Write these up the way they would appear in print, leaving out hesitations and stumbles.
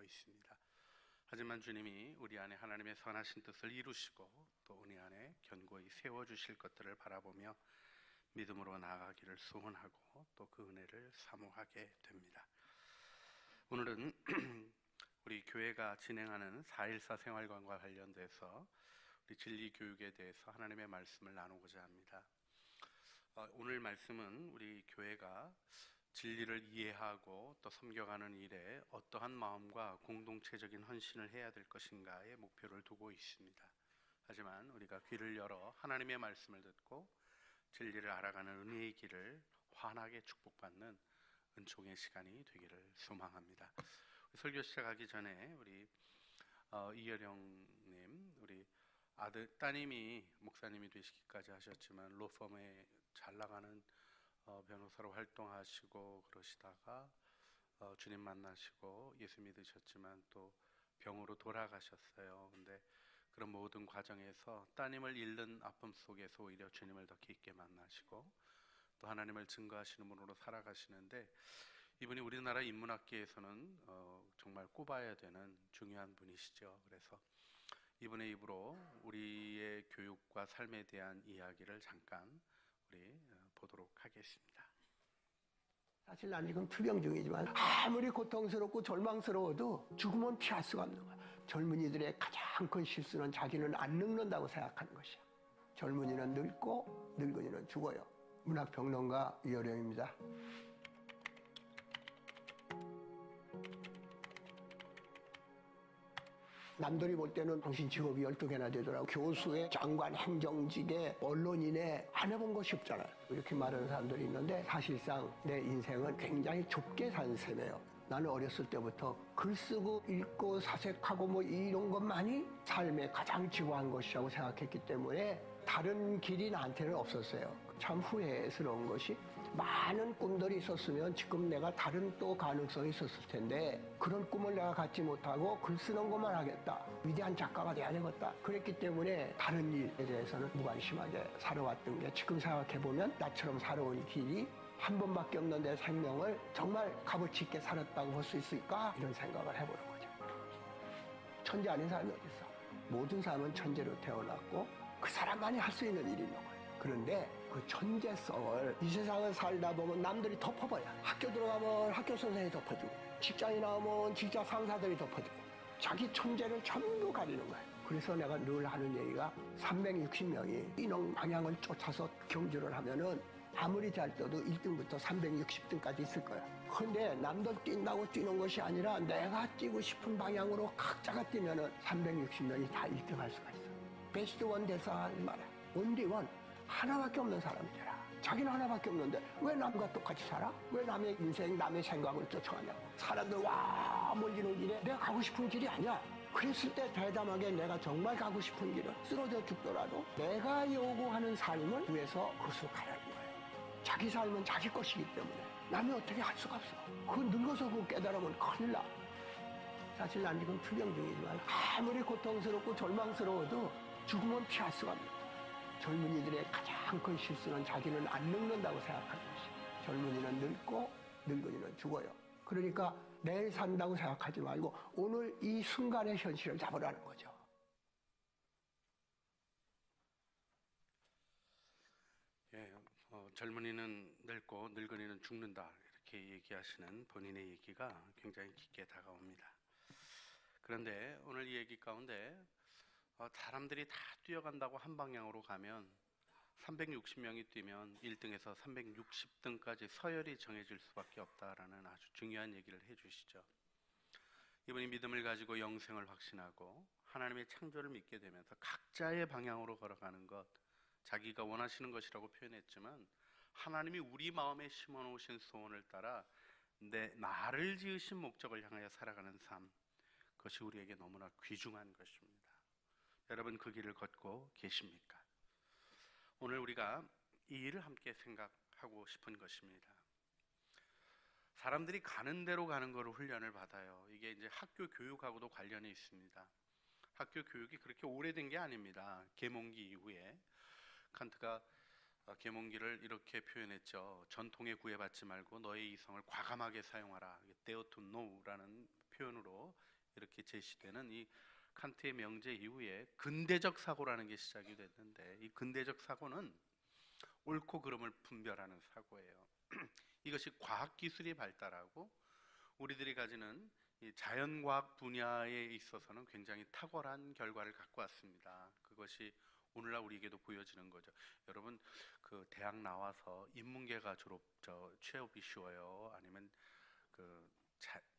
있습니다. 하지만 주님이 우리 안에 하나님의 선하신 뜻을 이루시고 또 우리 안에 견고히 세워주실 것들을 바라보며 믿음으로 나아가기를 소원하고 또 그 은혜를 사모하게 됩니다. 오늘은 우리 교회가 진행하는 4.14 생활관과 관련돼서 우리 진리 교육에 대해서 하나님의 말씀을 나누고자 합니다. 오늘 말씀은 우리 교회가 진리를 이해하고 또 섬겨가는 일에 어떠한 마음과 공동체적인 헌신을 해야 될 것인가에 목표를 두고 있습니다. 하지만 우리가 귀를 열어 하나님의 말씀을 듣고 진리를 알아가는 은혜의 길을 환하게 축복받는 은총의 시간이 되기를 소망합니다. 설교 시작하기 전에 우리 이여령님, 우리 따님이 목사님이 되시기까지 하셨지만 로펌에 잘 나가는 변호사로 활동하시고 그러시다가 주님 만나시고 예수 믿으셨지만 또 병으로 돌아가셨어요. 근데 그런 모든 과정에서 따님을 잃는 아픔 속에서 오히려 주님을 더 깊게 만나시고 또 하나님을 증거하시는 분으로 살아가시는데, 이분이 우리나라 인문학계에서는 정말 꼽아야 되는 중요한 분이시죠. 그래서 이분의 입으로 우리의 교육과 삶에 대한 이야기를 잠깐 우리 보도록 하겠습니다. 사실 난 지금 투병 중이지만 아무리 고통스럽고 절망스러워도 죽음은 피할 수가 없는 거야. 젊은이들의 가장 큰 실수는 자기는 안 늙는다고 생각하는 것이야. 젊은이는 늙고 늙은이는 죽어요. 문학평론가 이여령입니다. 남들이 볼 때는 당신 직업이 12개나 되더라고. 교수의, 장관, 행정직의, 언론인의 안 해본 것이 없잖아요. 이렇게 말하는 사람들이 있는데 사실상 내 인생은 굉장히 좁게 산 셈이에요. 나는 어렸을 때부터 글 쓰고 읽고 사색하고 뭐 이런 것만이 삶의 가장 지고한 것이라고 생각했기 때문에 다른 길이 나한테는 없었어요. 참 후회스러운 것이 많은 꿈들이 있었으면 지금 내가 다른 또 가능성이 있었을 텐데 그런 꿈을 내가 갖지 못하고 글 쓰는 것만 하겠다. 위대한 작가가 돼야 되겠다. 그랬기 때문에 다른 일에 대해서는 무관심하게 살아왔던 게 지금 생각해보면 나처럼 살아온 길이 한 번밖에 없는 내 생명을 정말 값어치 있게 살았다고 볼 수 있을까? 이런 생각을 해보는 거죠. 천재 아닌 사람이 어디 있어? 모든 사람은 천재로 태어났고 그 사람만이 할 수 있는 일이 있는 거예요. 그런데 그 천재성을 이 세상을 살다 보면 남들이 덮어버려. 학교 들어가면 학교 선생님이 덮어주고 직장에 나오면 직장 상사들이 덮어주고 자기 천재를 전부 가리는 거예요. 그래서 내가 늘 하는 얘기가 360명이 뛰는 방향을 쫓아서 경주를 하면은 아무리 잘 떠도 1등부터 360등까지 있을 거야. 근데 남들 뛴다고 뛰는 것이 아니라 내가 뛰고 싶은 방향으로 각자가 뛰면은 360명이 다 1등 할 수가 있어. 베스트 원 대사 말이야. 온리 원. 하나밖에 없는 사람이 되라. 자기는 하나밖에 없는데 왜 남과 똑같이 살아? 왜 남의 인생, 남의 생각을 쫓아가냐고. 사람들 와 몰리는 길에 내가 가고 싶은 길이 아니야. 그랬을 때 대담하게 내가 정말 가고 싶은 길은 쓰러져 죽더라도 내가 요구하는 삶을 위해서 그것을 가라는 거예요. 자기 삶은 자기 것이기 때문에 남이 어떻게 할 수가 없어. 그거 늙어서 그거 깨달으면 큰일 나. 사실 난 지금 투병 중이지만 아무리 고통스럽고 절망스러워도 죽음은 피할 수가 없는 거예요. 젊은이들의 가장 큰 실수는 자기는 안 늙는다고 생각하는 것이에요. 젊은이는 늙고 늙은이는 죽어요. 그러니까 내일 산다고 생각하지 말고 오늘 이 순간의 현실을 잡으라는 거죠. 젊은이는 늙고 늙은이는 죽는다 이렇게 얘기하시는 본인의 얘기가 굉장히 깊게 다가옵니다. 그런데 오늘 이 얘기 가운데 사람들이 다 뛰어간다고 한 방향으로 가면 360명이 뛰면 1등에서 360등까지 서열이 정해질 수밖에 없다라는 아주 중요한 얘기를 해주시죠. 이분이 믿음을 가지고 영생을 확신하고 하나님의 창조를 믿게 되면서 각자의 방향으로 걸어가는 것, 자기가 원하시는 것이라고 표현했지만 하나님이 우리 마음에 심어놓으신 소원을 따라 나를 지으신 목적을 향하여 살아가는 삶, 그것이 우리에게 너무나 귀중한 것입니다. 여러분 그 길을 걷고 계십니까? 오늘 우리가 이 일을 함께 생각하고 싶은 것입니다. 사람들이 가는 대로 가는 거로 훈련을 받아요. 이게 이제 학교 교육하고도 관련이 있습니다. 학교 교육이 그렇게 오래된 게 아닙니다. 계몽기 이후에 칸트가 계몽기를 이렇게 표현했죠. 전통에 구애받지 말고 너의 이성을 과감하게 사용하라. 데어 투 노라는 표현으로 이렇게 제시되는 이 칸트의 명제 이후에 근대적 사고라는 게 시작이 됐는데, 이 근대적 사고는 옳고 그름을 분별하는 사고예요. 이것이 과학기술이 발달하고 우리들이 가지는 이 자연과학 분야에 있어서는 굉장히 탁월한 결과를 갖고 왔습니다. 그것이 오늘날 우리에게도 보여지는 거죠. 여러분, 그 대학 나와서 인문계가 취업이 쉬워요? 아니면 그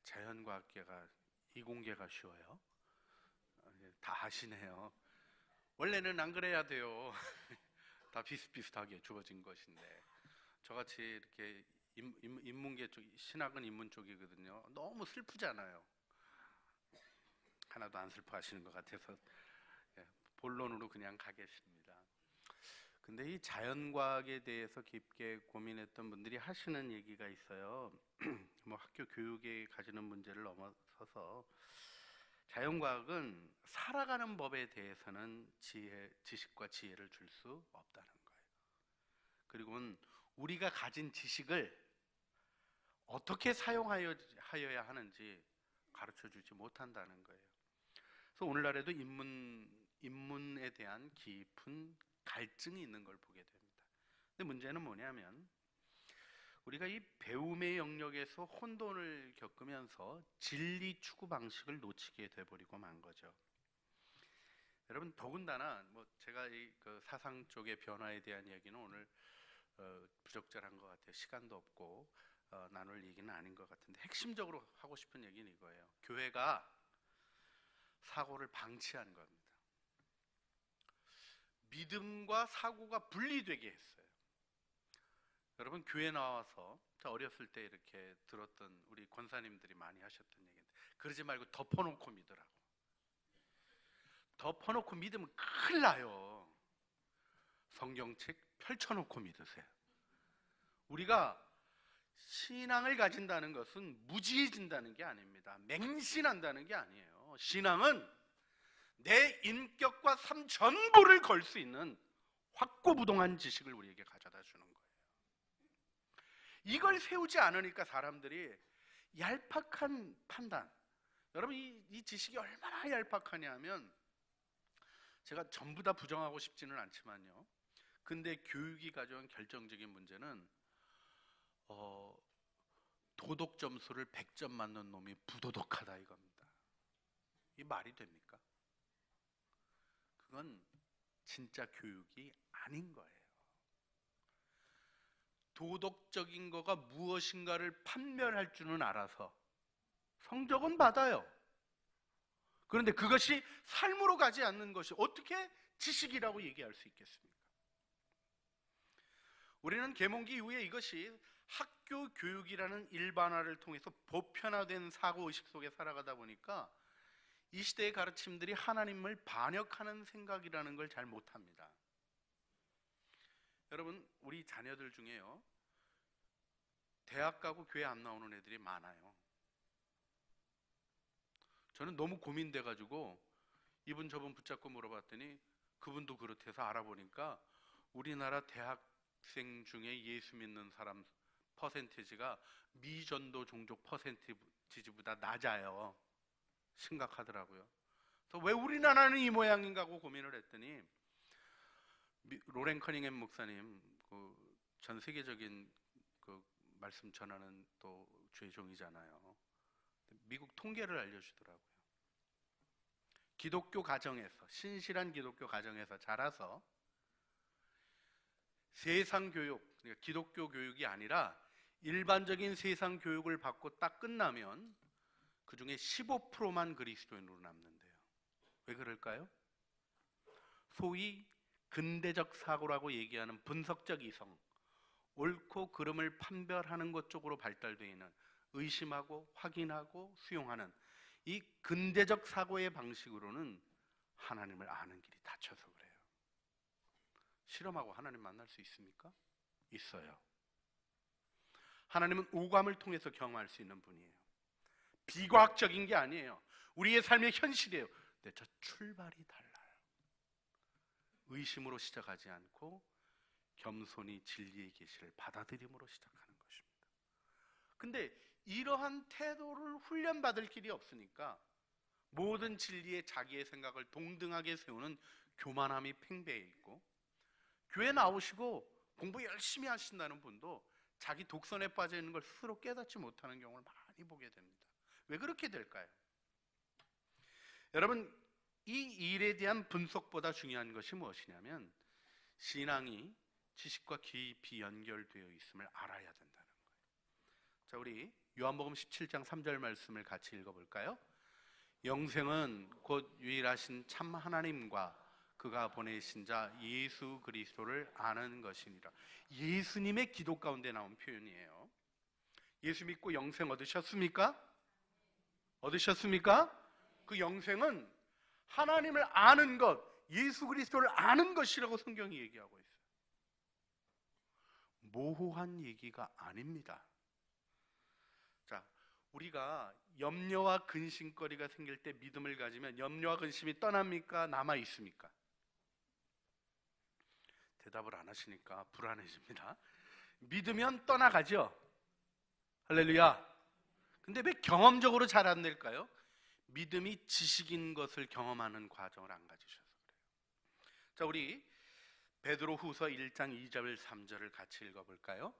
자연과학계가 이공계가 쉬워요? 다 아시네요. 원래는 안 그래야 돼요. 다 비슷비슷하게 주어진 것인데, 저같이 이렇게 인문계 쪽, 신학은 인문 쪽이거든요. 너무 슬프잖아요. 하나도 안 슬퍼하시는 것 같아서 본론으로 그냥 가겠습니다. 근데 이 자연과학에 대해서 깊게 고민했던 분들이 하시는 얘기가 있어요. 뭐 학교 교육에 가지는 문제를 넘어서서 자연과학은 살아가는 법에 대해서는 지식과 지혜를 줄 수 없다는 거예요. 그리고 우리가 가진 지식을 어떻게 사용하여야 하는지 가르쳐주지 못한다는 거예요. 그래서 오늘날에도 인문에 대한 깊은 갈증이 있는 걸 보게 됩니다. 근데 문제는 뭐냐면, 우리가 이 배움의 영역에서 혼돈을 겪으면서 진리 추구 방식을 놓치게 돼버리고 만 거죠. 여러분, 더군다나 뭐 제가 그 사상 쪽의 변화에 대한 얘기는 오늘 부적절한 것 같아요. 시간도 없고 나눌 얘기는 아닌 것 같은데, 핵심적으로 하고 싶은 얘기는 이거예요. 교회가 사고를 방치한 겁니다. 믿음과 사고가 분리되게 했어요. 여러분, 교회 나와서 어렸을 때 이렇게 들었던 우리 권사님들이 많이 하셨던 얘기인데, 그러지 말고 덮어놓고 믿으라고. 덮어놓고 믿으면 큰일 나요. 성경책 펼쳐놓고 믿으세요. 우리가 신앙을 가진다는 것은 무지해진다는 게 아닙니다. 맹신한다는 게 아니에요. 신앙은 내 인격과 삶 전부를 걸 수 있는 확고부동한 지식을 우리에게 가져다 주는 거예요. 이걸 세우지 않으니까 사람들이 얄팍한 판단. 여러분, 이 지식이 얼마나 얄팍하냐면, 제가 전부 다 부정하고 싶지는 않지만요, 근데 교육이 가져온 결정적인 문제는 도덕 점수를 100점 맞는 놈이 부도덕하다 이겁니다. 이 말이 됩니까? 그건 진짜 교육이 아닌 거예요. 도덕적인 거가 무엇인가를 판별할 줄은 알아서 성적은 받아요. 그런데 그것이 삶으로 가지 않는 것이 어떻게 지식이라고 얘기할 수 있겠습니까? 우리는 계몽기 이후에 이것이 학교 교육이라는 일반화를 통해서 보편화된 사고의식 속에 살아가다 보니까 이 시대의 가르침들이 하나님을 반역하는 생각이라는 걸 잘 못합니다. 여러분, 우리 자녀들 중에요, 대학 가고 교회 안 나오는 애들이 많아요. 저는 너무 고민돼가지고 이분 저분 붙잡고 물어봤더니 그분도 그렇대서 알아보니까 우리나라 대학생 중에 예수 믿는 사람 퍼센티지가 미전도 종족 퍼센티지보다 낮아요. 심각하더라고요. 그래서 왜 우리나라는 이 모양인가 하고 고민을 했더니, 로렌 커닝햄 목사님, 전 세계적인 말씀 전하는 또 죄종이잖아요. 미국 통계를 알려주더라고요. 기독교 가정에서, 신실한 기독교 가정에서 자라서 세상 교육, 그러니까 기독교 교육이 아니라 일반적인 세상 교육을 받고 딱 끝나면 그 중에 15%만 그리스도인으로 남는데요. 왜 그럴까요? 소위 근대적 사고라고 얘기하는 분석적 이성, 옳고 그름을 판별하는 것 쪽으로 발달되어 있는, 의심하고 확인하고 수용하는 이 근대적 사고의 방식으로는 하나님을 아는 길이 닫혀서 그래요. 실험하고 하나님 만날 수 있습니까? 있어요. 하나님은 오감을 통해서 경험할 수 있는 분이에요. 비과학적인 게 아니에요. 우리의 삶의 현실이에요. 근데 저 출발이 달라요. 의심으로 시작하지 않고 겸손히 진리의 계시를 받아들임으로 시작하는 것입니다. 근데 이러한 태도를 훈련받을 길이 없으니까 모든 진리에 자기의 생각을 동등하게 세우는 교만함이 팽배해 있고, 교회 나오시고 공부 열심히 하신다는 분도 자기 독선에 빠져 있는 걸 스스로 깨닫지 못하는 경우를 많이 보게 됩니다. 왜 그렇게 될까요? 여러분, 이 일에 대한 분석보다 중요한 것이 무엇이냐면 신앙이 지식과 깊이 연결되어 있음을 알아야 된다는 거예요. 자, 우리 요한복음 17장 3절 말씀을 같이 읽어볼까요? 영생은 곧 유일하신 참 하나님과 그가 보내신 자 예수 그리스도를 아는 것이니라. 예수님의 기도 가운데 나온 표현이에요. 예수 믿고 영생 얻으셨습니까? 얻으셨습니까? 그 영생은 하나님을 아는 것, 예수 그리스도를 아는 것이라고 성경이 얘기하고 있어요. 모호한 얘기가 아닙니다. 자, 우리가 염려와 근심거리가 생길 때 믿음을 가지면 염려와 근심이 떠납니까? 남아 있습니까? 대답을 안 하시니까 불안해집니다. 믿으면 떠나가죠. 할렐루야. 근데 왜 경험적으로 잘 안 될까요? 믿음이 지식인 것을 경험하는 과정을 안 가지셔서 그래요. 자, 우리 베드로후서 1장 2절 3절을 같이 읽어볼까요?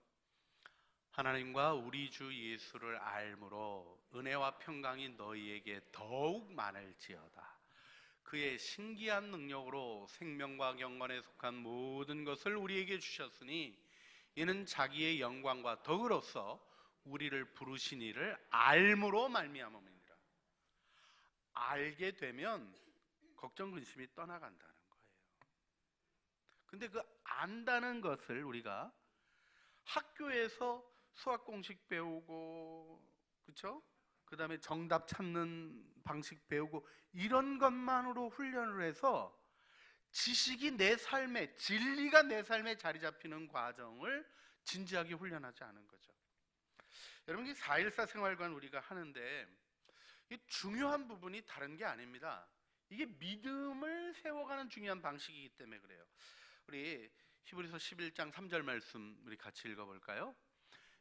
하나님과 우리 주 예수를 알므로 은혜와 평강이 너희에게 더욱 많을지어다. 그의 신기한 능력으로 생명과 경건에 속한 모든 것을 우리에게 주셨으니 이는 자기의 영광과 덕으로서 우리를 부르신 이를 알므로 말미암음이니라. 알게 되면 걱정 근심이 떠나간다는 거예요. 근데 그 안다는 것을 우리가 학교에서 수학 공식 배우고, 그렇죠? 그 다음에 정답 찾는 방식 배우고 이런 것만으로 훈련을 해서 지식이 내 삶에, 진리가 내 삶에 자리 잡히는 과정을 진지하게 훈련하지 않은 거죠. 여러분, 이 4.14 생활관 우리가 하는데 이 중요한 부분이 다른 게 아닙니다. 이게 믿음을 세워가는 중요한 방식이기 때문에 그래요. 우리 히브리서 11장 3절 말씀 우리 같이 읽어볼까요?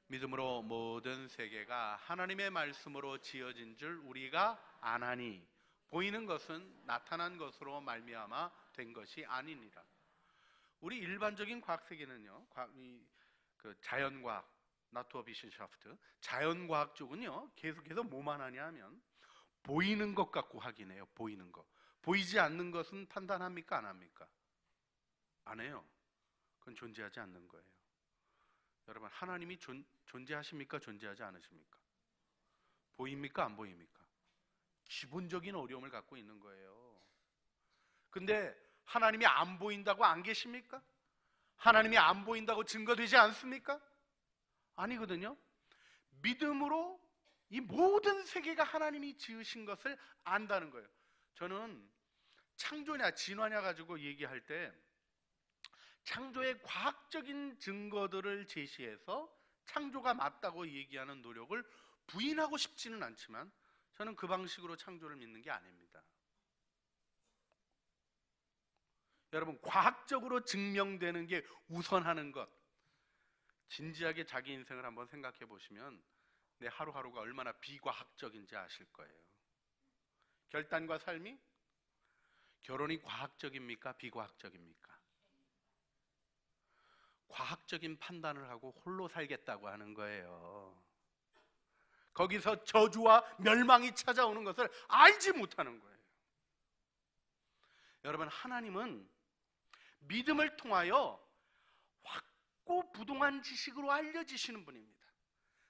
믿음으로 모든 세계가 하나님의 말씀으로 지어진 줄 우리가 아나니 보이는 것은 나타난 것으로 말미암아 된 것이 아니니라. 우리 일반적인 과학 세계는요, 그 자연과학, 나투어비션샤프트, 자연과학 쪽은요 계속해서 뭐만 하냐 하면 보이는 것 갖고 확인해요. 보이는 것. 보이지 않는 것은 판단합니까? 안 합니까? 안 해요. 그건 존재하지 않는 거예요. 여러분, 하나님이 존재하십니까? 존재하지 않으십니까? 보입니까? 안 보입니까? 기본적인 어려움을 갖고 있는 거예요. 근데 하나님이 안 보인다고 안 계십니까? 하나님이 안 보인다고 증거되지 않습니까? 아니거든요. 믿음으로 이 모든 세계가 하나님이 지으신 것을 안다는 거예요. 저는 창조냐 진화냐 가지고 얘기할 때 창조의 과학적인 증거들을 제시해서 창조가 맞다고 얘기하는 노력을 부인하고 싶지는 않지만 저는 그 방식으로 창조를 믿는 게 아닙니다. 여러분, 과학적으로 증명되는 게 우선하는 것, 진지하게 자기 인생을 한번 생각해 보시면 내 하루하루가 얼마나 비과학적인지 아실 거예요. 결단과 삶이, 결혼이 과학적입니까? 비과학적입니까? 과학적인 판단을 하고 홀로 살겠다고 하는 거예요. 거기서 저주와 멸망이 찾아오는 것을 알지 못하는 거예요. 여러분, 하나님은 믿음을 통하여 확고부동한 지식으로 알려지시는 분입니다.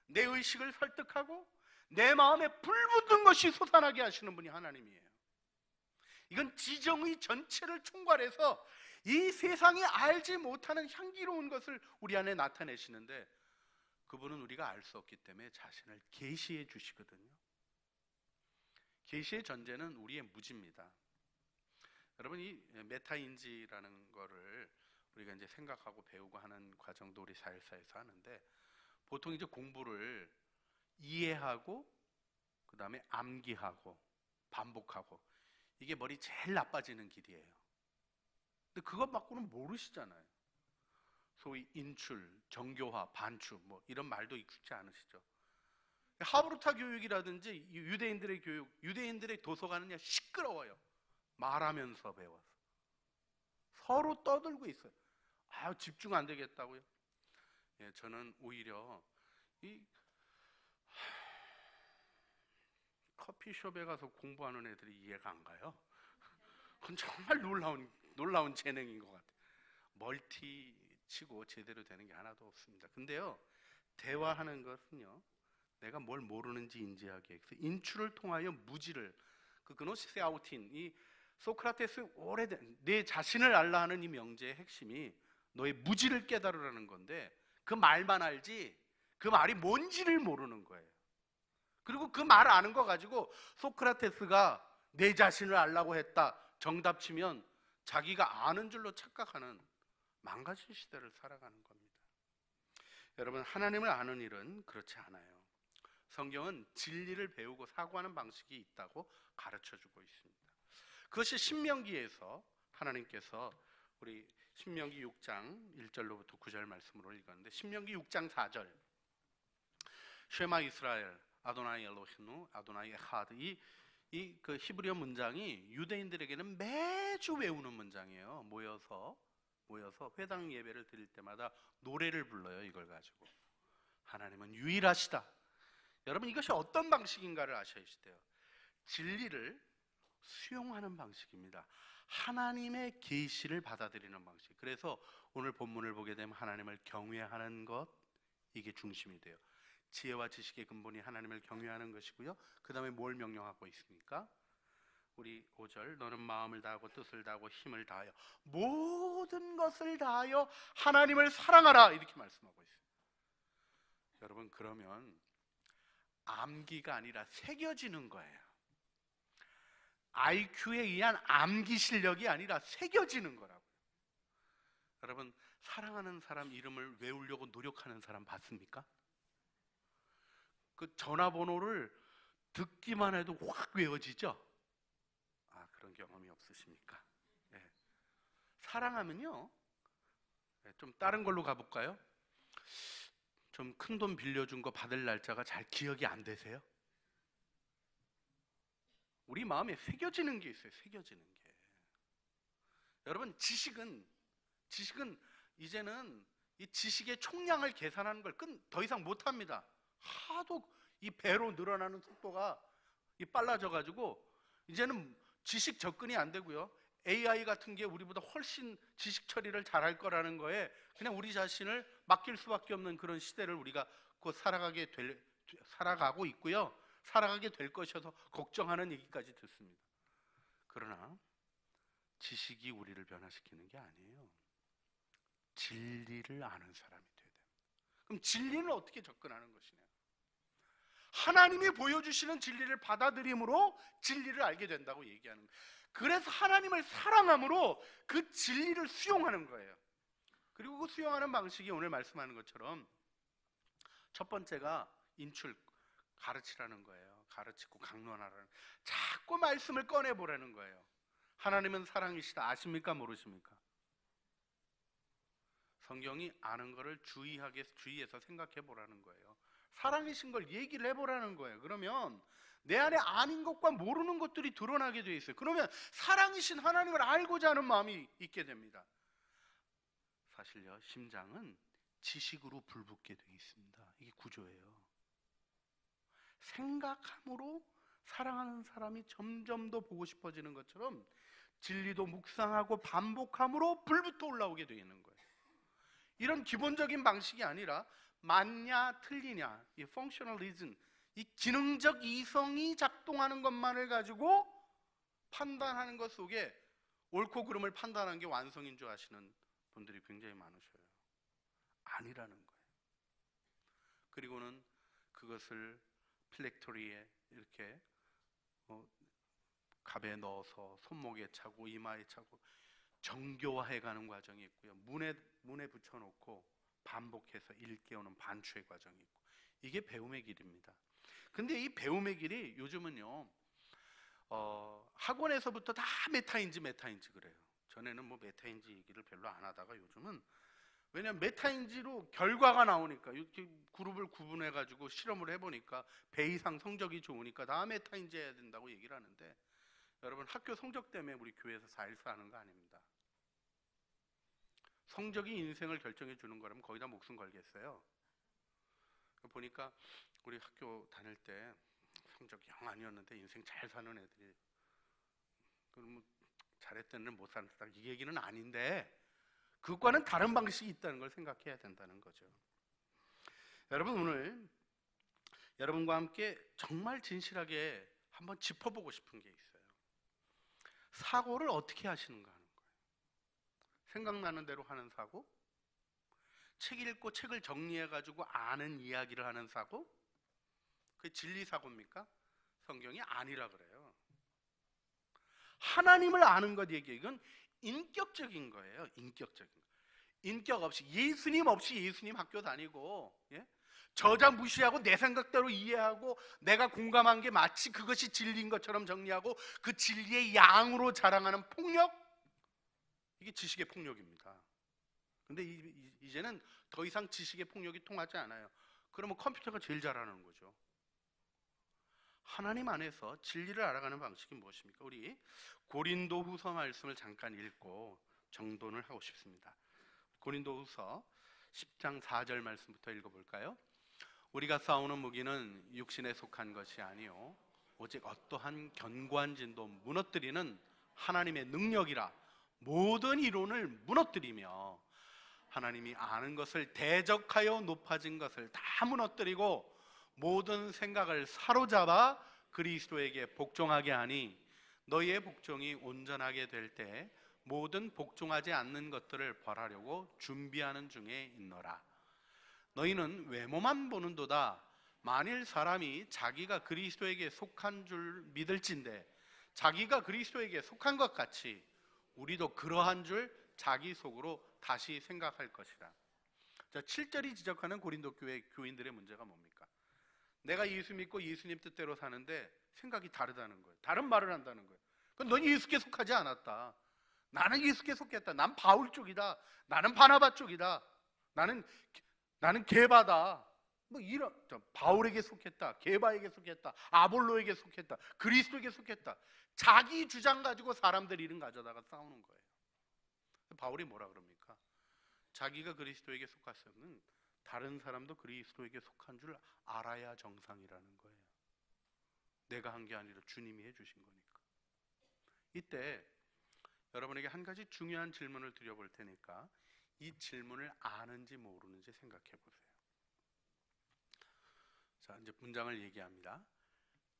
내 의식을 설득하고 내 마음에 불붙은 것이 솟아나게 하시는 분이 하나님이에요. 이건 지정의 전체를 총괄해서 이 세상이 알지 못하는 향기로운 것을 우리 안에 나타내시는데 그분은 우리가 알 수 없기 때문에 자신을 계시해 주시거든요. 계시의 전제는 우리의 무지입니다. 여러분, 이 메타인지라는 거를 우리가 이제 생각하고 배우고 하는 과정도 우리 4.14에서 하는데 보통 이제 공부를 이해하고 그 다음에 암기하고 반복하고 이게 머리 제일 나빠지는 길이에요. 근데 그것 맞고는 모르시잖아요. 소위 인출, 정교화, 반추 뭐 이런 말도 익숙지 않으시죠? 하브루타 교육이라든지 유대인들의 교육, 유대인들의 도서관은요 시끄러워요. 말하면서 배워서 서로 떠들고 있어요. 집중 안 되겠다고요. 예, 저는 오히려 이 커피숍에 가서 공부하는 애들이 이해가 안 가요. 그건 정말 놀라운 재능인 것 같아요. 멀티 치고 제대로 되는 게 하나도 없습니다. 근데요, 대화하는 것은요, 내가 뭘 모르는지 인지하기 위해서 인출을 통하여 무지를, 그 그노시스 아우틴, 이 소크라테스 오래된 내 자신을 알라 하는 이 명제의 핵심이 너의 무지를 깨달으라는 건데, 그 말만 알지 그 말이 뭔지를 모르는 거예요. 그리고 그 말을 아는 거 가지고 소크라테스가 내 자신을 알라고 했다 정답 치면 자기가 아는 줄로 착각하는 망가진 시대를 살아가는 겁니다. 여러분, 하나님을 아는 일은 그렇지 않아요. 성경은 진리를 배우고 사고하는 방식이 있다고 가르쳐주고 있습니다. 그것이 신명기에서 하나님께서 우리 신명기 6장 1절로부터 9절 말씀으로 읽었는데, 신명기 6장 4절 쉐마 이스라엘 아도나이 엘로히누 아도나이 에하드, 이 그 히브리어 문장이 유대인들에게는 매주 외우는 문장이에요. 모여서 회당 예배를 드릴 때마다 노래를 불러요. 이걸 가지고 하나님은 유일하시다. 여러분, 이것이 어떤 방식인가를 아셔야 돼요. 진리를 수용하는 방식입니다. 하나님의 계시를 받아들이는 방식. 그래서 오늘 본문을 보게 되면 하나님을 경외하는 것, 이게 중심이 돼요. 지혜와 지식의 근본이 하나님을 경외하는 것이고요. 그 다음에 뭘 명령하고 있습니까? 우리 5절, 너는 마음을 다하고 뜻을 다하고 힘을 다하여 모든 것을 다하여 하나님을 사랑하라, 이렇게 말씀하고 있어요. 여러분, 그러면 암기가 아니라 새겨지는 거예요. IQ에 의한 암기 실력이 아니라 새겨지는 거라고요. 여러분, 사랑하는 사람 이름을 외우려고 노력하는 사람 봤습니까? 그 전화번호를 듣기만 해도 확 외워지죠? 그런 경험이 없으십니까? 네. 사랑하면요, 좀 다른 걸로 가볼까요? 좀 큰 돈 빌려준 거 받을 날짜가 잘 기억이 안 되세요? 우리 마음에 새겨지는 게 있어요. 새겨지는 게. 여러분, 지식은 이제는 이 지식의 총량을 계산하는 걸 더 이상 못합니다. 하도 이 배로 늘어나는 속도가 빨라져가지고 이제는 지식 접근이 안 되고요. AI 같은 게 우리보다 훨씬 지식 처리를 잘할 거라는 거에 그냥 우리 자신을 맡길 수밖에 없는 그런 시대를 우리가 곧 살아가고 있고요. 살아가게 될 것이어서 걱정하는 얘기까지 듣습니다. 그러나 지식이 우리를 변화시키는 게 아니에요. 진리를 아는 사람이 돼야 됩니다. 그럼 진리는 어떻게 접근하는 것이냐? 하나님이 보여주시는 진리를 받아들임으로 진리를 알게 된다고 얘기하는 거예요. 그래서 하나님을 사랑함으로 그 진리를 수용하는 거예요. 그리고 그 수용하는 방식이 오늘 말씀하는 것처럼 첫 번째가 인출, 가르치라는 거예요. 가르치고 강론하라는, 자꾸 말씀을 꺼내보라는 거예요. 하나님은 사랑이시다. 아십니까? 모르십니까? 성경이 아는 거를 주의해서 생각해 보라는 거예요. 사랑이신 걸 얘기를 해보라는 거예요. 그러면 내 안에 아닌 것과 모르는 것들이 드러나게 돼 있어요. 그러면 사랑이신 하나님을 알고자 하는 마음이 있게 됩니다. 사실요, 심장은 지식으로 불붙게 돼 있습니다. 이게 구조예요. 생각함으로 사랑하는 사람이 점점 더 보고 싶어지는 것처럼 진리도 묵상하고 반복함으로 불부터 올라오게 되어 있는 거예요. 이런 기본적인 방식이 아니라 맞냐 틀리냐, 이 펑셔널리즘, 이 기능적 이성이 작동하는 것만을 가지고 판단하는 것 속에 옳고 그름을 판단하는 게 완성인 줄 아시는 분들이 굉장히 많으셔요. 아니라는 거예요. 그리고는 그것을 필렉토리에 이렇게 갑에 넣어서 손목에 차고 이마에 차고 정교화해가는 과정이 있고요. 문에 붙여놓고 반복해서 일깨우는 반추의 과정이 있고, 이게 배움의 길입니다. 근데 이 배움의 길이 요즘은요, 학원에서부터 다 메타인지 그래요. 전에는 뭐 메타인지 얘기를 별로 안 하다가 요즘은 왜냐하면 메타인지로 결과가 나오니까, 이렇게 그룹을 구분해가지고 실험을 해보니까 배 이상 성적이 좋으니까 다 메타인지 해야 된다고 얘기를 하는데, 여러분 학교 성적 때문에 우리 교회에서 사일수 하는 거 아닙니다. 성적이 인생을 결정해 주는 거라면 거기다 목숨 걸겠어요. 보니까 우리 학교 다닐 때 성적이 영 아니었는데 인생 잘 사는 애들이, 그럼 잘했다는 못 살았다 이 얘기는 아닌데, 그것과는 다른 방식이 있다는 걸 생각해야 된다는 거죠. 여러분, 오늘 여러분과 함께 정말 진실하게 한번 짚어보고 싶은 게 있어요. 사고를 어떻게 하시는가 하는 거예요. 생각나는 대로 하는 사고, 책 읽고 책을 정리해가지고 아는 이야기를 하는 사고, 그게 진리 사고입니까? 성경이 아니라 그래요. 하나님을 아는 것 얘기예요. 이건 인격적인 거예요. 인격적인 거. 인격 없이, 예수님 없이 예수님 학교 다니고, 예? 저자 무시하고 내 생각대로 이해하고 내가 공감한 게 마치 그것이 진리인 것처럼 정리하고 그 진리의 양으로 자랑하는 폭력, 이게 지식의 폭력입니다. 근데 이제는 더 이상 지식의 폭력이 통하지 않아요. 그러면 컴퓨터가 제일 잘하는 거죠. 하나님 안에서 진리를 알아가는 방식이 무엇입니까? 우리 고린도후서 말씀을 잠깐 읽고 정돈을 하고 싶습니다. 고린도후서 10장 4절 말씀부터 읽어볼까요? 우리가 싸우는 무기는 육신에 속한 것이 아니요 오직 어떠한 견고한 진도 무너뜨리는 하나님의 능력이라. 모든 이론을 무너뜨리며 하나님이 아는 것을 대적하여 높아진 것을 다 무너뜨리고 모든 생각을 사로잡아 그리스도에게 복종하게 하니 너희의 복종이 온전하게 될 때 모든 복종하지 않는 것들을 벌하려고 준비하는 중에 있노라. 너희는 외모만 보는도다. 만일 사람이 자기가 그리스도에게 속한 줄 믿을진대 자기가 그리스도에게 속한 것 같이 우리도 그러한 줄 자기 속으로 다시 생각할 것이라. 자, 7절이 지적하는 고린도 교회 교인들의 문제가 뭡니까? 내가 예수 믿고 예수님 뜻대로 사는데 생각이 다르다는 거예요. 다른 말을 한다는 거예요. 그럼 넌 예수께 속하지 않았다. 나는 예수께 속했다. 난 바울 쪽이다. 나는 바나바 쪽이다. 나는 게바다. 뭐 이런, 바울에게 속했다. 게바에게 속했다. 아볼로에게 속했다. 그리스도에게 속했다. 자기 주장 가지고 사람들 이름 가져다가 싸우는 거예요. 바울이 뭐라 그럽니까? 자기가 그리스도에게 속았으면 다른 사람도 그리스도에게 속한 줄 알아야 정상이라는 거예요. 내가 한 게 아니라 주님이 해주신 거니까. 이때 여러분에게 한 가지 중요한 질문을 드려볼 테니까 이 질문을 아는지 모르는지 생각해 보세요. 자, 이제 문장을 얘기합니다.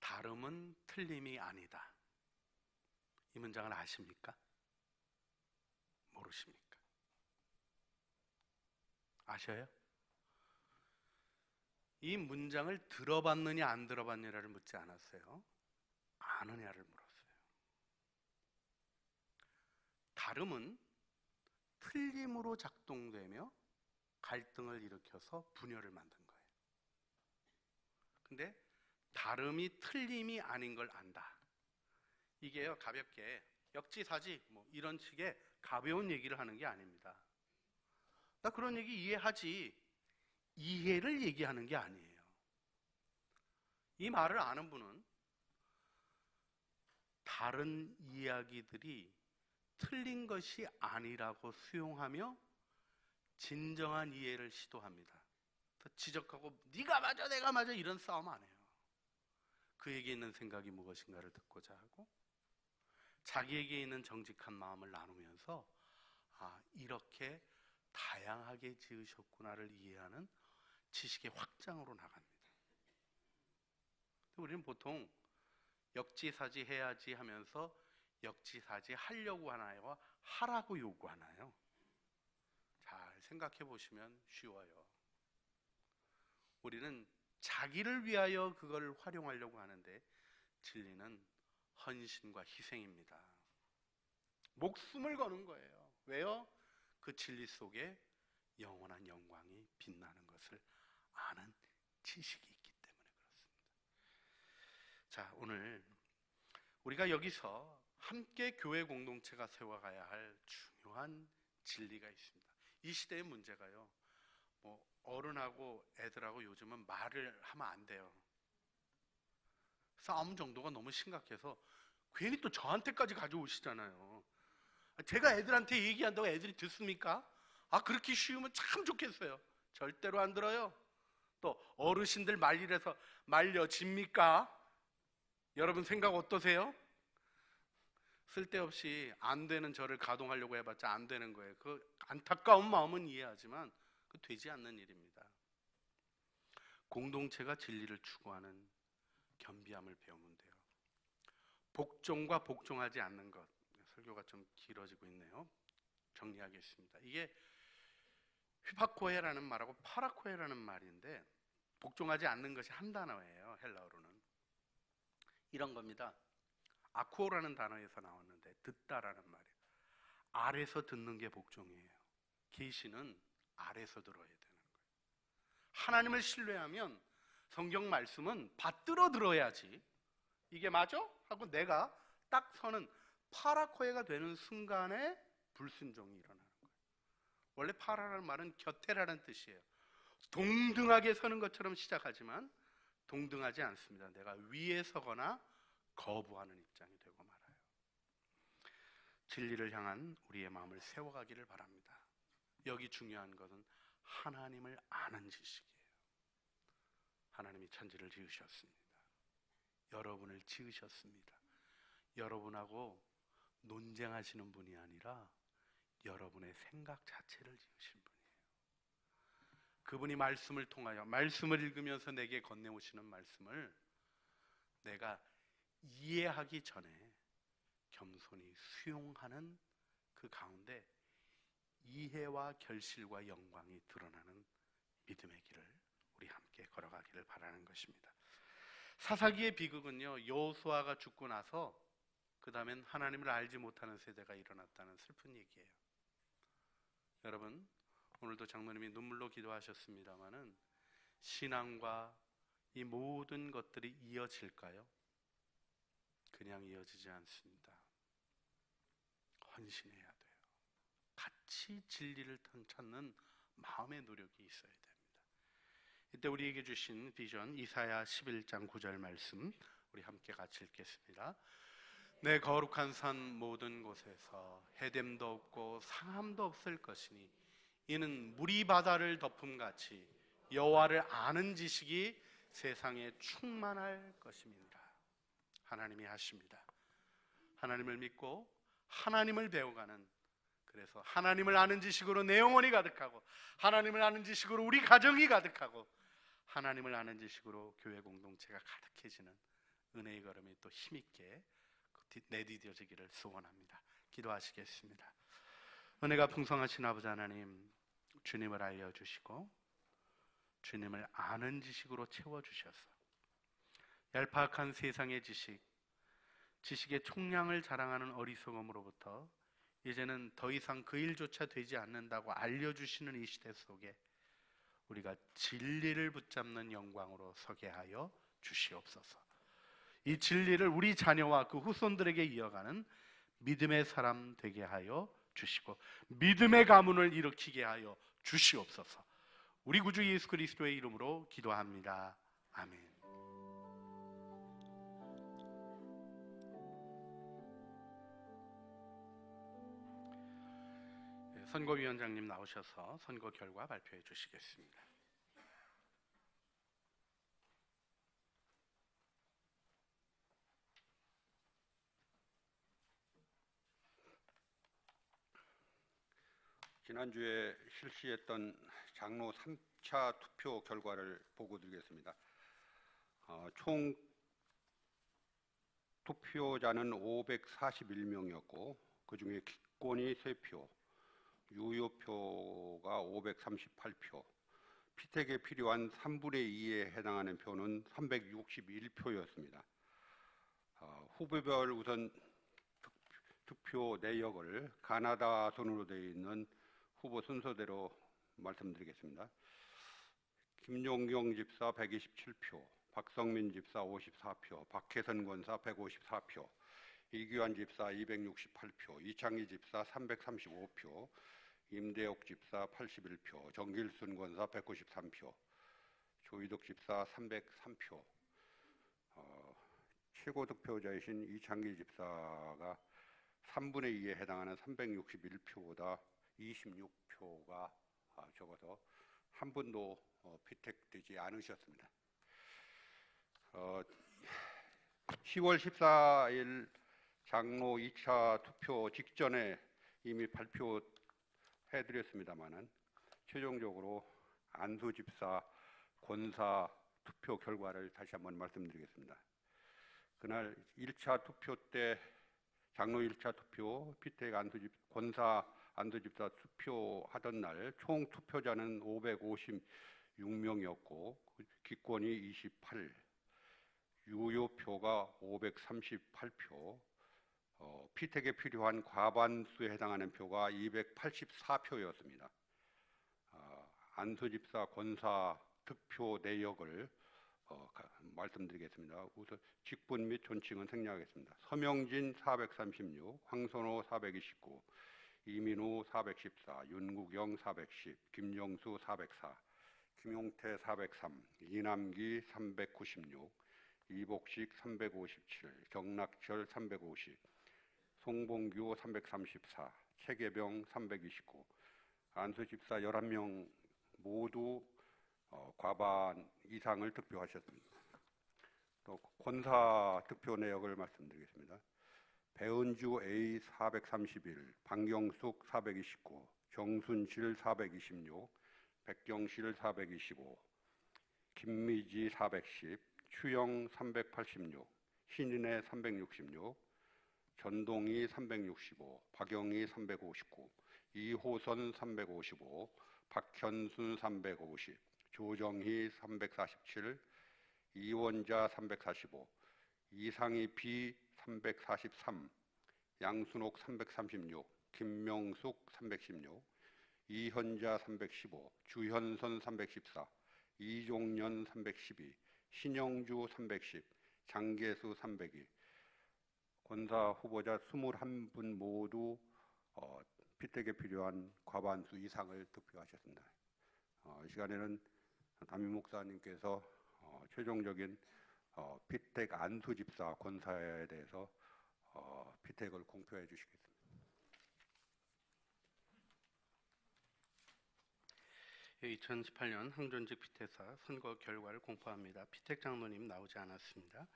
다름은 틀림이 아니다. 이 문장을 아십니까? 모르십니까? 아셔요? 이 문장을 들어봤느냐 안 들어봤느냐를 묻지 않았어요. 아느냐를 물었어요. 다름은 틀림으로 작동되며 갈등을 일으켜서 분열을 만든 거예요. 근데 다름이 틀림이 아닌 걸 안다. 이게요, 가볍게 역지사지 뭐 이런 식의 가벼운 얘기를 하는 게 아닙니다. 나 그런 얘기 이해하지, 이해를 얘기하는 게 아니에요. 이 말을 아는 분은 다른 이야기들이 틀린 것이 아니라고 수용하며 진정한 이해를 시도합니다. 더 지적하고 네가 맞아 내가 맞아 이런 싸움 안 해요. 그에게 있는 생각이 무엇인가를 듣고자 하고 자기에게 있는 정직한 마음을 나누면서 이렇게 다양하게 지으셨구나를 이해하는 지식의 확장으로 나갑니다. 우리는 보통 역지사지 해야지 하면서 역지사지 하려고 하나요? 하라고 요구하나요? 잘 생각해 보시면 쉬워요. 우리는 자기를 위하여 그걸 활용하려고 하는데 진리는 헌신과 희생입니다. 목숨을 거는 거예요. 왜요? 그 진리 속에 영원한 영광이 빛나는 것을 아는 지식이 있기 때문에 그렇습니다. 자, 오늘 우리가 여기서 함께 교회 공동체가 세워가야 할 중요한 진리가 있습니다. 이 시대의 문제가요, 뭐 어른하고 애들하고 요즘은 말을 하면 안 돼요. 싸움 정도가 너무 심각해서 괜히 또 저한테까지 가져오시잖아요. 제가 애들한테 얘기한다고 애들이 듣습니까? 그렇게 쉬우면 참 좋겠어요. 절대로 안 들어요. 또 어르신들 말일해서 말려집니까? 여러분 생각 어떠세요? 쓸데없이 안 되는 저를 가동하려고 해봤자 안 되는 거예요. 그 안타까운 마음은 이해하지만 그 되지 않는 일입니다. 공동체가 진리를 추구하는 겸비함을 배우면 돼요. 복종과 복종하지 않는 것. 설교가 좀 길어지고 있네요. 정리하겠습니다. 이게 휘파코헤라는 말하고 파라코헤라는 말인데, 복종하지 않는 것이 한 단어예요. 헬라어로는 이런 겁니다. 아쿠오라는 단어에서 나왔는데 듣다라는 말이에요. 아래서 듣는 게 복종이에요. 계시는 아래서 들어야 되는 거예요. 하나님을 신뢰하면 성경 말씀은 받들어 들어야지 이게 맞아? 하고 내가 딱 서는 파라코헤가 되는 순간에 불순종이 일어나는 거예요. 원래 파라라는 말은 곁에라는 뜻이에요. 동등하게 서는 것처럼 시작하지만 동등하지 않습니다. 내가 위에 서거나 거부하는 입장이 되고 말아요. 진리를 향한 우리의 마음을 세워가기를 바랍니다. 여기 중요한 것은 하나님을 아는 지식이에요. 하나님이 천지를 지으셨습니다. 여러분을 지으셨습니다. 여러분하고 논쟁하시는 분이 아니라 여러분의 생각 자체를 지으신 분이에요. 그분이 말씀을 통하여, 말씀을 읽으면서 내게 건네오시는 말씀을 내가 이해하기 전에 겸손히 수용하는 그 가운데 이해와 결실과 영광이 드러나는 믿음의 길을 우리 함께 걸어가기를 바라는 것입니다. 사사기의 비극은요, 여호수아가 죽고 나서 그 다음엔 하나님을 알지 못하는 세대가 일어났다는 슬픈 얘기예요. 여러분, 오늘도 장로님이 눈물로 기도하셨습니다마는 신앙과 이 모든 것들이 이어질까요? 그냥 이어지지 않습니다. 헌신해야 돼요. 같이 진리를 찾는 마음의 노력이 있어야 됩니다. 이때 우리에게 주신 비전 이사야 11장 9절 말씀 우리 함께 같이 읽겠습니다. 내 거룩한 산 모든 곳에서 해됨도 없고 상함도 없을 것이니 이는 물이 바다를 덮음같이 여호와를 아는 지식이 세상에 충만할 것입니다. 하나님이 하십니다. 하나님을 믿고 하나님을 배워가는, 그래서 하나님을 아는 지식으로 내 영혼이 가득하고 하나님을 아는 지식으로 우리 가정이 가득하고 하나님을 아는 지식으로 교회 공동체가 가득해지는 은혜의 걸음이 또 힘있게 내디뎌지기를 소원합니다. 기도하시겠습니다. 은혜가 풍성하신 아버지 하나님, 주님을 알려주시고 주님을 아는 지식으로 채워주셔서 얄팍한 세상의 지식의 총량을 자랑하는 어리석음으로부터 이제는 더 이상 그 일조차 되지 않는다고 알려주시는 이 시대 속에 우리가 진리를 붙잡는 영광으로 서게 하여 주시옵소서. 이 진리를 우리 자녀와 그 후손들에게 이어가는 믿음의 사람 되게 하여 주시고 믿음의 가문을 일으키게 하여 주시옵소서. 우리 구주 예수 그리스도의 이름으로 기도합니다. 아멘. 선거위원장님 나오셔서 선거 결과 발표해 주시겠습니다. 지난주에 실시했던 장로 3차 투표 결과를 보고드리겠습니다. 총 투표자는 541명이었고 그중에 기권이 3표, 유효표가 538표, 피택에 필요한 3분의 2에 해당하는 표는 361표였습니다. 후보별 우선 투표 내역을 가나다 순으로 되어 있는 후보 순서대로 말씀드리겠습니다. 김용경 집사 127표, 박성민 집사 54표, 박혜선 권사 154표, 이규환 집사 268표, 이창희 집사 335표, 임대옥 집사 81표, 정길순 권사 193표, 조희덕 집사 303표, 최고 득표자이신 이창기 집사가 3분의 2에 해당하는 361표보다 26표가 적어서 한 분도 피택되지 않으셨습니다. 10월 14일 장로 2차 투표 직전에 이미 발표해드렸습니다만은 최종적으로 안수 집사 권사 투표 결과를 다시 한번 말씀드리겠습니다. 그날 1차 투표 때 장로 1차 투표 피택 권사 안수집사 투표하던 날 총 투표자는 556명이었고 기권이 28, 유효표가 538표, 피택에 필요한 과반수에 해당하는 표가 284표였습니다. 안수집사 권사 득표 내역을 말씀드리겠습니다. 우선 직분 및 존칭은 생략하겠습니다. 서명진 436, 황선호 429, 이민우 414, 윤국영 410, 김정수 404, 김용태 403, 이남기 396, 이복식 357, 정낙철 350, 송봉규 334, 최계병 329, 안수집사 11명 모두 과반 이상을 득표하셨습니다. 또 권사 득표 내역을 말씀드리겠습니다. 배은주 A 431, 방경숙 429, 정순실 426, 백경실 425, 김미지 410, 추영 386, 신인혜 366, 전동희 365, 박영희 359, 이호선 355, 박현순 350, 조정희 347, 이원자 345, 이상희 B 343, 양순옥 336, 김명숙 316, 이현자 315, 주현선 314, 이종년 312, 신영주 310, 장계수 302, 권사 후보자 21분 모두 피택에 필요한 과반수 이상을 득표하셨습니다. 이 시간에는 담임 목사님께서 최종적인 피택 안수 집사 권사에 대해서 피택을 공표해 주시겠습니다. 예, 2018년 항존직 피택사 선거 결과를 공포합니다. 피택 장로님 나오지 않았습니다.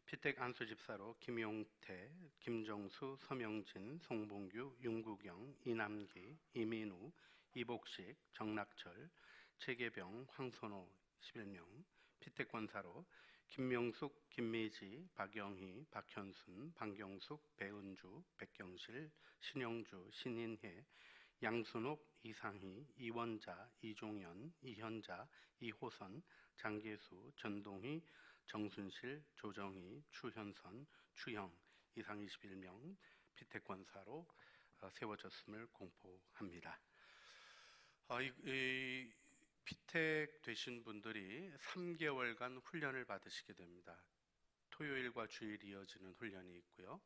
피택 안수 집사로 김용태, 김정수, 서명진, 송봉규, 윤국영, 이남기, 이민우, 이복식, 정낙철, 최계병, 황선호 11명, 피택 권사로 김명숙, 김미지, 박영희, 박현순, 방경숙, 배은주, 백경실, 신영주, 신인혜, 양순옥, 이상희, 이원자, 이종연, 이현자, 이호선, 장계수, 전동희, 정순실, 조정희, 추현선, 추형 이상 21명 피택 권사로 세워졌음을 공포합니다. 이 피택 되신 분들이 3개월간 훈련을 받으시게 됩니다. 토요일과 주일이 이어지는 훈련이 있고요.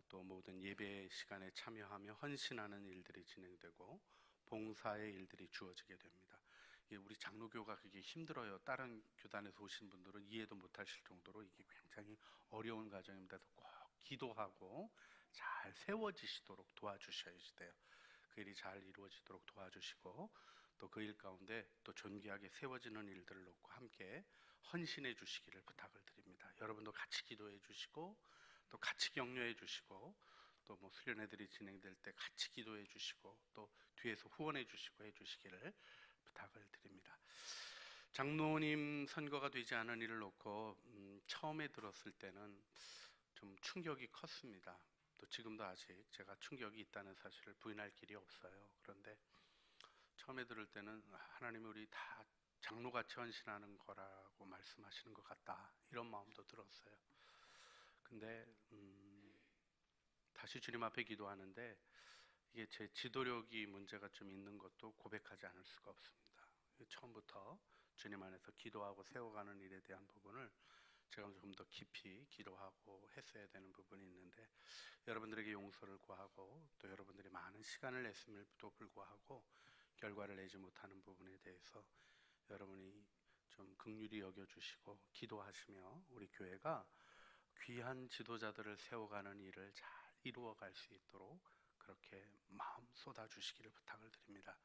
또 모든 예배 시간에 참여하며 헌신하는 일들이 진행되고 봉사의 일들이 주어지게 됩니다. 우리 장로교가 그게 힘들어요. 다른 교단에서 오신 분들은 이해도 못하실 정도로 이게 굉장히 어려운 과정입니다. 꼭 기도하고 잘 세워지시도록 도와주셔야 돼요. 그 일이 잘 이루어지도록 도와주시고 또 그 일 가운데 또 존귀하게 세워지는 일들을 놓고 함께 헌신해 주시기를 부탁을 드립니다. 여러분도 같이 기도해 주시고 또 같이 격려해 주시고 또 뭐 수련회들이 진행될 때 같이 기도해 주시고 또 뒤에서 후원해 주시고 해 주시기를 부탁을 드립니다. 장로님 선거가 되지 않은 일을 놓고 처음에 들었을 때는 좀 충격이 컸습니다. 또 지금도 아직 제가 충격이 있다는 사실을 부인할 길이 없어요. 그런데 처음에 들을 때는 하나님이 우리 다 장로같이 헌신하는 거라고 말씀하시는 것 같다 이런 마음도 들었어요. 근데 다시 주님 앞에 기도하는데 이게 제 지도력이 문제가 좀 있는 것도 고백하지 않을 수가 없습니다. 처음부터 주님 안에서 기도하고 세워가는 일에 대한 부분을 제가 좀 더 깊이 기도하고 했어야 되는 부분이 있는데 여러분들에게 용서를 구하고 또 여러분들이 많은 시간을 냈음에도 불구하고 결과를 내지 못하는 부분에 대해서 여러분이 좀 긍휼히 여겨주시고 기도하시며 우리 교회가 귀한 지도자들을 세워가는 일을 잘 이루어갈 수 있도록 그렇게 마음 쏟아주시기를 부탁을 드립니다.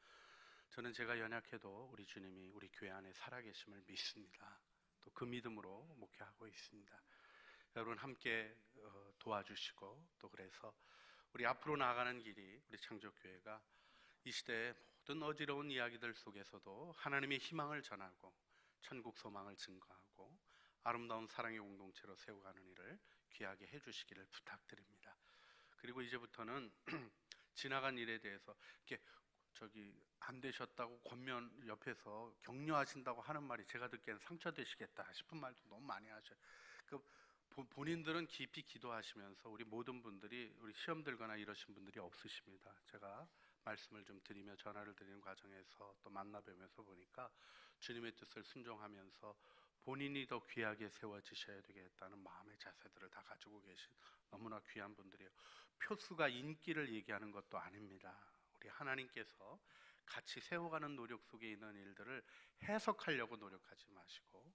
저는 제가 연약해도 우리 주님이 우리 교회 안에 살아계심을 믿습니다. 또 그 믿음으로 목회하고 있습니다. 여러분 함께 도와주시고 또 그래서 우리 앞으로 나아가는 길이 우리 창조교회가 이 시대의 모든 어지러운 이야기들 속에서도 하나님의 희망을 전하고 천국 소망을 증거하고 아름다운 사랑의 공동체로 세워가는 일을 귀하게 해주시기를 부탁드립니다. 그리고 이제부터는 지나간 일에 대해서 이렇게 안 되셨다고 권면 옆에서 격려하신다고 하는 말이 제가 듣기에는 상처되시겠다 싶은 말도 너무 많이 하셔요. 본인들은 깊이 기도하시면서 우리 모든 분들이 우리 시험 들거나 이러신 분들이 없으십니다. 제가 말씀을 좀 드리며 전화를 드리는 과정에서 또 만나 뵈면서 보니까 주님의 뜻을 순종하면서 본인이 더 귀하게 세워지셔야 되겠다는 마음의 자세들을 다 가지고 계신 너무나 귀한 분들이에요. 표수가 인기를 얘기하는 것도 아닙니다. 우리 하나님께서 같이 세워가는 노력 속에 있는 일들을 해석하려고 노력하지 마시고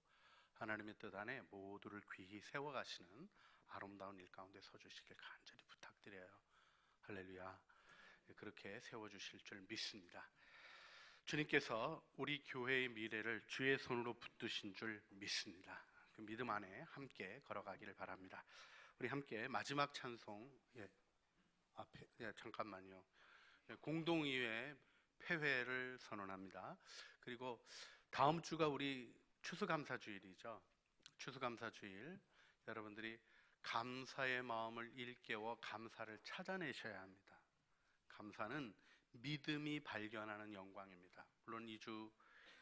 하나님의 뜻 안에 모두를 귀히 세워가시는 아름다운 일 가운데 서주시길 간절히 부탁드려요. 할렐루야. 그렇게 세워주실 줄 믿습니다. 주님께서 우리 교회의 미래를 주의 손으로 붙드신 줄 믿습니다. 그 믿음 안에 함께 걸어가기를 바랍니다. 우리 함께 마지막 찬송 잠깐만요. 공동의회 폐회를 선언합니다. 그리고 다음 주가 우리 추수감사주일이죠. 추수감사주일 여러분들이 감사의 마음을 일깨워 감사를 찾아내셔야 합니다. 감사는 믿음이 발견하는 영광입니다. 물론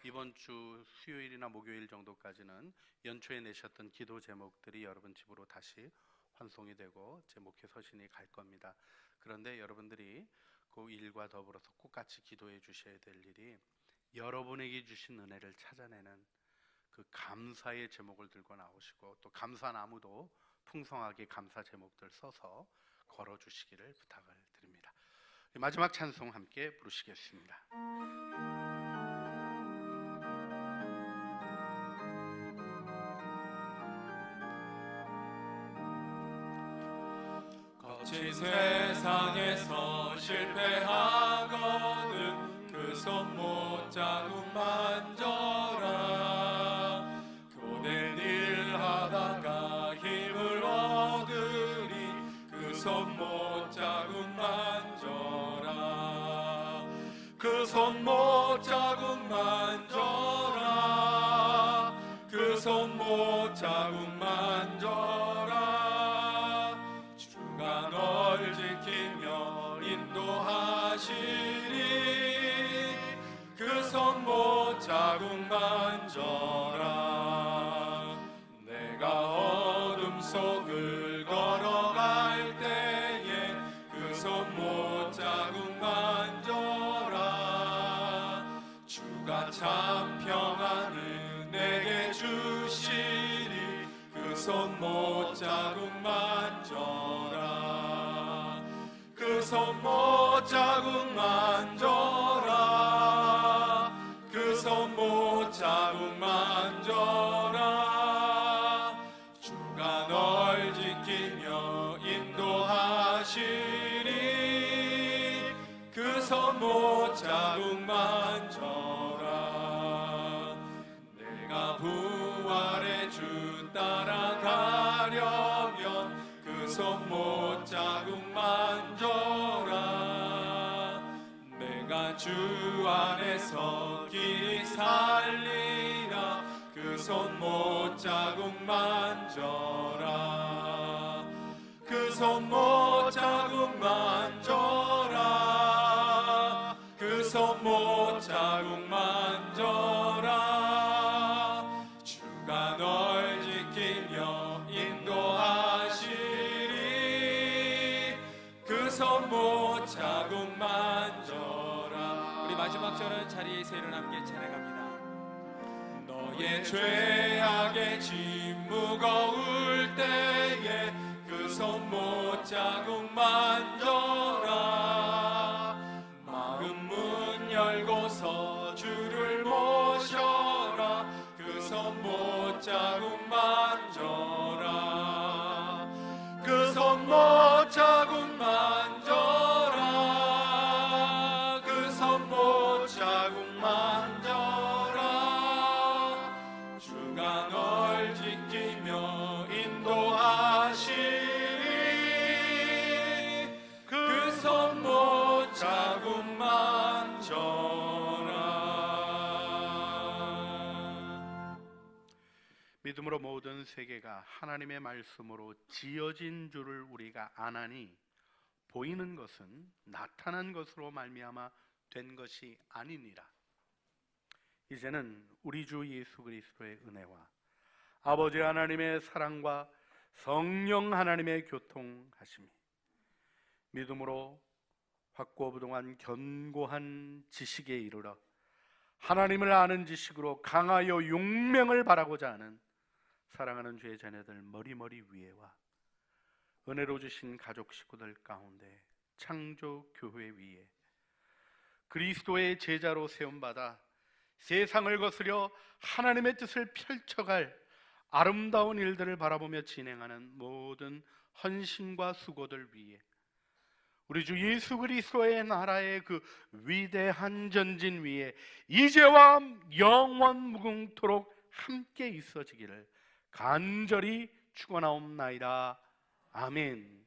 이번 주 수요일이나 목요일 정도까지는 연초에 내셨던 기도 제목들이 여러분 집으로 다시 환송이 되고 제 목회 서신이 갈 겁니다. 그런데 여러분들이 그 일과 더불어서 꼭 같이 기도해 주셔야 될 일이 여러분에게 주신 은혜를 찾아내는 그 감사의 제목을 들고 나오시고 또 감사나무도 풍성하게 감사 제목들 써서 걸어주시기를 부탁을 드립니다. 마지막 찬송 함께 부르시겠습니다. 거친 세상에서 실패하거든 그 손 못 자국 만져라. 고된 일 하다가 힘을 얻으리 그 손 못 자국 만져라. 그 손 못 자국 만져라. 그 손 못 자국 만져라. 주가 널 지키며 인도하시리. 그 손 못 자국 만져라. 내가 어둠 속을 걸어갈 때에 그 손 못 자국 만져라. 주가 참 평안을 내게 주시리. 그 손 못 자국 만져라. 그 손 못 자국 만져라. 그 손 못 자국 만져라. 주가 널 지키며 인도하시리. 그 손 못 자국 만져라. 내가 부활의 주 따라가려면 그 손 못 자국 만져라. 내가 주 안에서 길이 살리라. 그 손 못 자국 만져라. 그 손 못 자국 만져라. 그 손 못 자국 만져라. 주가 널 지키며 인도하시리. 그 손 못 자국 만져라. 우리 마지막 절은 자리에서 일어남께 찬양합니다. 너의 죄악의 짐 무거울 때에 그 손 못자국 만져라. 마음 문 열고서 주를 모셔라. 그 손 못자국 만져라. 그 손 못자국 만져라. 그 손 못자국 만져라. 주가 널 지키며 인도하시리. 그 손 못자국 만져라. 믿음으로 모든 세계가 하나님의 말씀으로 지어진 줄을 우리가 아나니 보이는 것은 나타난 것으로 말미암아 된 것이 아니니라. 이제는 우리 주 예수 그리스도의 은혜와 아버지 하나님의 사랑과 성령 하나님의 교통하심이 믿음으로 확고부동한 견고한 지식에 이르러 하나님을 아는 지식으로 강하여 용명을 바라고자 하는 사랑하는 주의 자녀들 머리머리 위에와 은혜로 주신 가족 식구들 가운데 창조 교회 위에 그리스도의 제자로 세움받아 세상을 거스려 하나님의 뜻을 펼쳐갈 아름다운 일들을 바라보며 진행하는 모든 헌신과 수고들 위에 우리 주 예수 그리스도의 나라의 그 위대한 전진 위에 이제와 영원 무궁토록 함께 있어지기를 간절히 축원하옵나이다. 아멘.